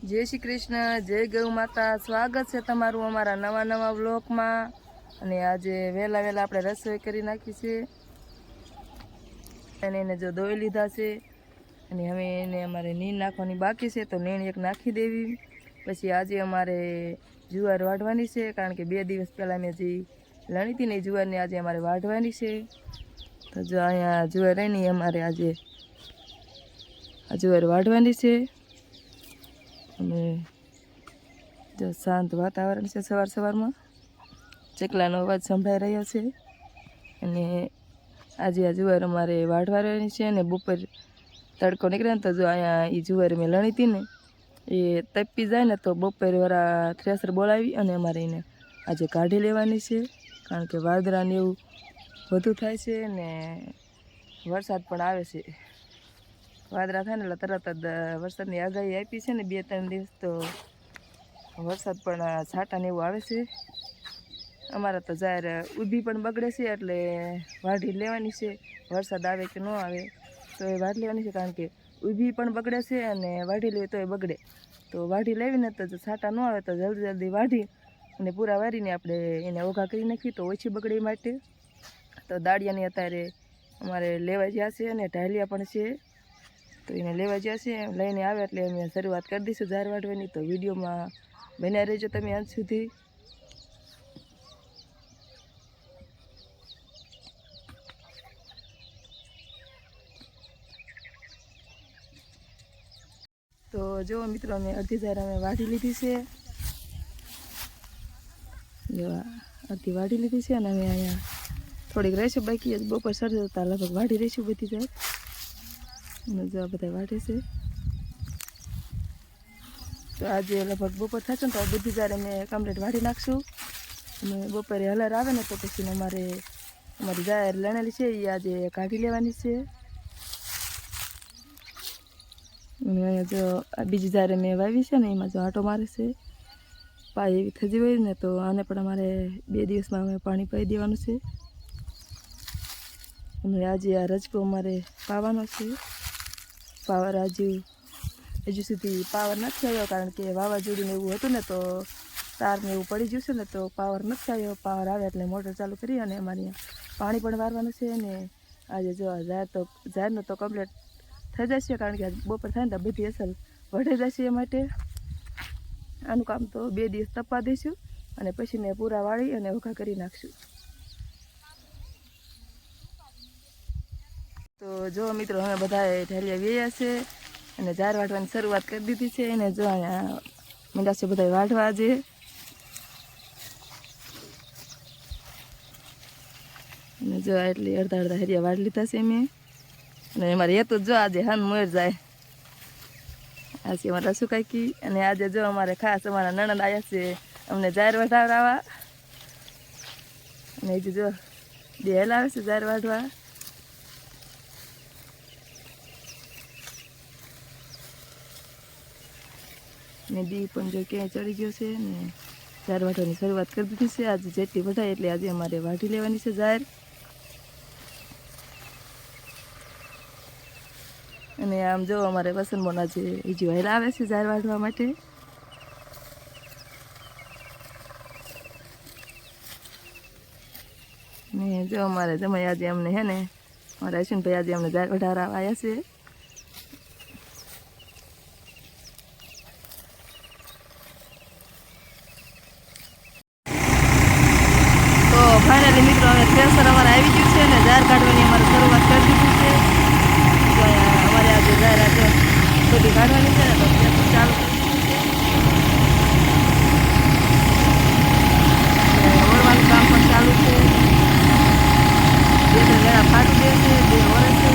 जय श्री कृष्ण, जय गौ माता। स्वागत है तमारू अमारा नवा नवा व्लॉग में। अने आज वेला वेला आपणे रसोई करी नाखी छे अने एने जो धोई लीधा छे अने हवे एने अमारे नीण नाखवानी बाकी छे तो नीण एक नाखी देवी। पछी आज अमारे जुवार वाढवानी छे कारण के 2 दिवस पहला मैं जी लणी थी ने जुवार ने आज अमारे वाढवानी छे। तो जो अहींया जुवार एनी अमारे आज जुवार वाढवानी छे अने जो शांत वातावरण से सवार सवार में चकलानो अवाज संभळाई रह्यो छे। अने आज आ जुवार अमारे वाढवानी छे अने बपोर तड़को निकळे तो जो अहींया ई जुवार में लणी थी ने ए तपी जाए ने तो बपोर वाळा थ्रेसर बोलावी अने अमारे एने आज काढी लेवानी छे कारण के वादरा ने एवुं વધુ થાય છે ને વરસાદ પણ આવે છે। વાદળા થાય ને એટલે તરત જ વરસાદની આગાહી આપી છે ને 2-3 દિવસ તો વરસાદ પણ છાંટા ને એવું આવે છે। અમારા તો જાહેર ઊભી પણ બગડે છે એટલે વાઢી લેવાની છે। વરસાદ આવે કે ન આવે તો એ વાઢી લેવાની છે કારણ કે ઊભી પણ બગડે છે અને વાઢી લેવી તો એ બગડે। તો વાઢી લેવીને તો જો છાંટા ન આવે તો જલ્દી જલ્દી વાઢી અને પૂરા વારીને આપણે એને ઓઘા કરી નાખી તો ઓછી બગડે એ માટે। तो दाड़ियानी अत्यारे अमारे लेवा ज्या छे अने ढालिया पण छे तो एने लेवा ज्या छे लईने आवे एटले अमे शरूआत कर दईशुं जार वाढवानी। तो विडियो में बन्या रहेजो तमे अंत सुधी। तो जो मित्रों ने अर्धी जार अमे वाढी लीधी छे, जो अर्धी वाढी लीधी छे अने अमे अहींया थोड़ीक रहेशे बाकी बपोर सर जता लगभग वाढ़ी रहीशुं बधी जाए। जो आ बधा वाढ़े छे तो आज लगभग बपोर थशे तो बधी जार अमे कम्प्लीट वाढ़ी नाखशुं अने बपोरे हलर आवे ने तो पछी अमारे अमारी जार लणेली छे ए आज काढी लेवानी छे। अने अहींया जो आ बीजी जार अमे वावी छे ने एमां जो आटो मारे छे पाय एवी थजी होय ने तो आने पण अमारे 2 दिवसमां अमे पाणी पाई देवानुं छे। अने आज आ रजको अमारे पावानो छे। पावर आज हजू सुधी पावर नथी आव्यो कारण के वावाझोडुं ने एवुं हतुं ने तो तार ने एवुं पड़ी गयुं छे ने तो पावर नथी आव्यो। पावर आवे एटले मोटर चालू करी अने अमारे पाणी पण वारवानुं छे ने आज जो जारनो तो कम्प्लीट थई जशे कारण के बपोर थाय ने तो बधी असल वढी जशे ए माटे आनुं काम तो 2 दिवस तपवा दईशुं अने पछी ने पूरा वाळी अने ओघा करी नाखशुं। तो जो मित्रों हमें बधाए ढालिया वेया छे अने जार वाढवानी शरूआत कर दीधी छे अने जो अहींया मंड्या छे बधाए वाढवा जे। अने जो एटली अर्धा अर्धा हरिया वाढी लीधा छे अमे अने अमारे हेतु जो आज हन मोर जाए। आज अमारा रसू काकी अने आज जो अमारे खास अमारा नणंद आया छे अमने जार वाढावरावा अने जो बेल आवे छे जार वाढवा। ने दी पण जो क्यां चढ़ी गयो छे ने जार वाढवानी शरूआत कर दीधी छे। आज जेटली वढाय एटली आज अमारे वाढी लेवानी छे जार। अने आम जो अमारे वसनमोना जे हजी वहेला आवे छे जार वाढवा माटे। ने जो अमारे जमाई आज अमने है ने अमारा अश्विन भाई आज अमने जार वढावरावा आया छे। फाइनली मित्रों हमें थ्रेसर अमारे आई गयुं छे ने जार काढवानी अमारे शरूआत कर दीधी छे। तो अमारे आज जार आज बधी काढवानी छे ने तो थ्रेसर चालू कर दीधुं छे। ओरवानुं काम पण चालू छे। 2-3 वेळा फाटी दे छे, 2 ओरे छे।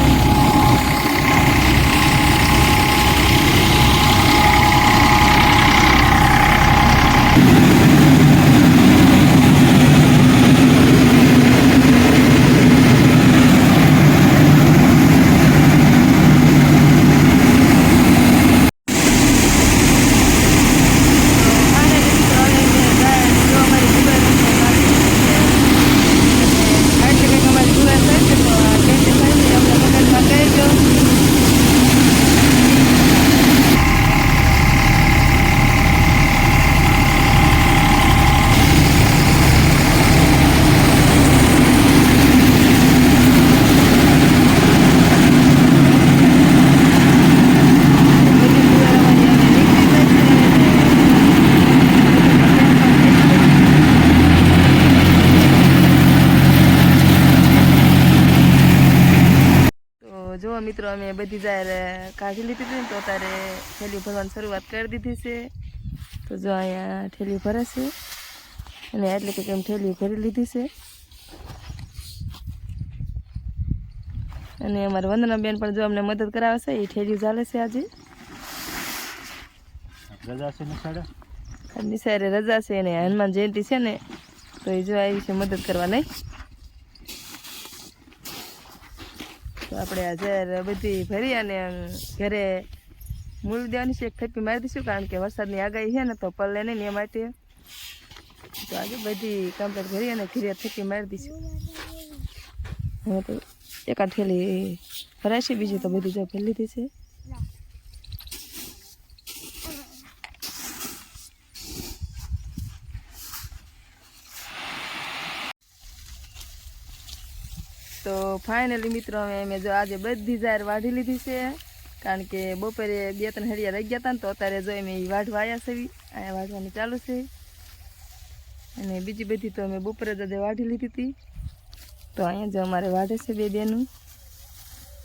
મિત્રો અમે બધી જાહેર કાઢી લીધી હતી ને તો અત્યારે થેલી ભરવાની શરૂઆત કરી દીધી છે. તો જો અહીંયા થેલી ભરે છે અને એટલે કે કેમ થેલી ભરી લીધી છે. અને અમારા વંદનાબેન પણ જો અમને મદદ કરાવે છે. એ થેલીઓ ચાલે છે આજે નિશાળે રજા છે ને હનુમાન જયંતિ છે ને તો એ જો આવી છે મદદ કરવા નહીં. તો આપણે આજે બધી ભરી અને ઘરે મૂળ દેવાની છે. એક થપ્પી મારી દઈશું કારણ કે વરસાદની આગાહી છે ને તો પલ્લે નહીં ને એ માટે. તો આજે બધી કમ્પ્લીટ ભરી અને ઘરે થપ્પી મારી દઈશું. હવે તો એકાદ થેલી ભરાય છે, બીજી તો બધી જો ભરી લીધી છે. તો ફાઇનલી મિત્રો અમે જો આજે બધી જાહેર વાઢી લીધી છે કારણ કે બપોરે 2-3 હરિયા રહી ગયા હતા ને તો અત્યારે જો અમે વાઢવા આવ્યા છે. અહીંયા વાઢવાની ચાલુ છે અને બીજી બધી તો અમે બપોરે જ વાઢી લીધી હતી. તો અહીંયા જો અમારે વાઢે છે બે બેનું,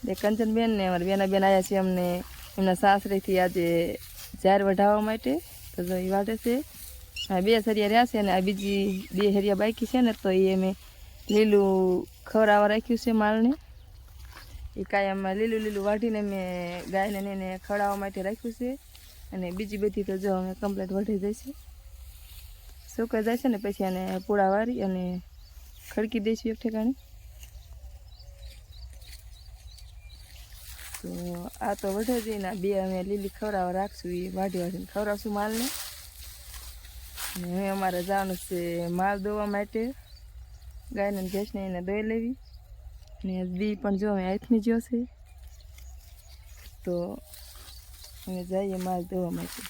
બે કંચનબેન ને અમારા બેના બેન આવ્યા છે અમને એમના સાસરેથી આજે જાહેર વઢાવવા માટે. તો જો એ વાઢે છે. આ 2 હરિયા રહ્યા છે અને આ બીજી 2 હરિયા બાકી છે ને તો એ અમે લીલું ખવડાવવા રાખ્યું છે માલને. એ કાયમમાં લીલું વાઢીને મેં ગાયને એને ખવડાવવા માટે રાખ્યું છે. અને બીજી બધી તો જો અમે કમ્પ્લીટ વઢી જાય છે, સુકાઈ જાય છે ને પછી એને પૂળા વારી અને ખડકી દઈશું એક ઠેકાણે. તો આ તો વઢે જઈને 2 અમે લીલી ખવડાવવા રાખશું. એ વાઢીને ખવડાવશું માલને. અને હવે અમારે જવાનું છે માલ દોવા માટે. ગાયને ભેંસને એને દોઈ લેવી ને દી પણ જો અમે હાથમી જ્યો છે. તો અમે જઈએ માલ દોવા માટે.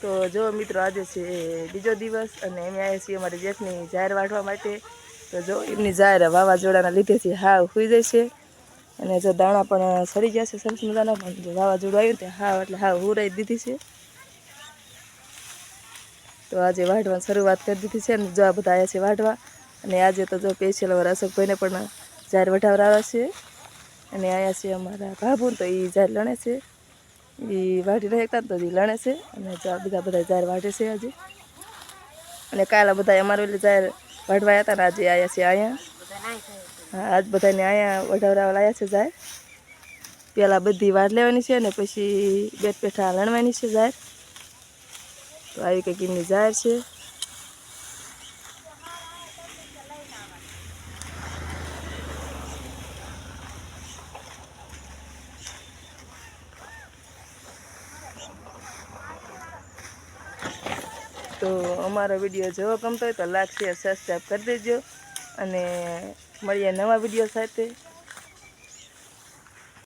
તો જો મિત્રો આજે છે બીજો દિવસ અને અમે આવ્યા છીએ અમારી જેઠની જાહેર વાઢવા માટે. તો જો એમની જાહેર વાવાઝોડાના લીધેથી હાવ સુઈ જાય છે અને જો દાણા પણ સડી ગયા છે સરસ મજાના. પણ જો વાવાઝોડું આવ્યું તે હાવ એટલે હાવ હુરાઈ દીધી છે. તો આજે વાઢવાની શરૂઆત કરી દીધી છે અને જો આ બધા આવ્યા છે વાઢવા. અને આજે તો જો સ્પેશિયલ અમારા અશોકભાઈને પણ જાહેર વઢાવરાવા છે. અને આવ્યા છે અમારા ભાભુ તો એ જાહેર લણે છે. એ વાઢી રહેતા તો એ લણે છે અને બધા જાહેર વાઢે છે આજે. અને કાલે બધા અમારે એટલે જાહેર વાઢવા હતા ને આજે આવ્યા છે અહીંયા. હા આજ બધાને અહીંયા વઢાવરાવા લાવ્યા છે જાહેર. પહેલાં બધી વાઢ લેવાની છે ને પછી બેઠ પેઠા લણવાની છે જાહેર. તો આવી કંઈક એમની જાહેર છે. તો અમારો વિડીયો જોવો ગમતો હોય તો લાઈક શેર સબસ્ક્રાઈબ કરી દેજો અને મળીએ નવા વિડીયો સાથે.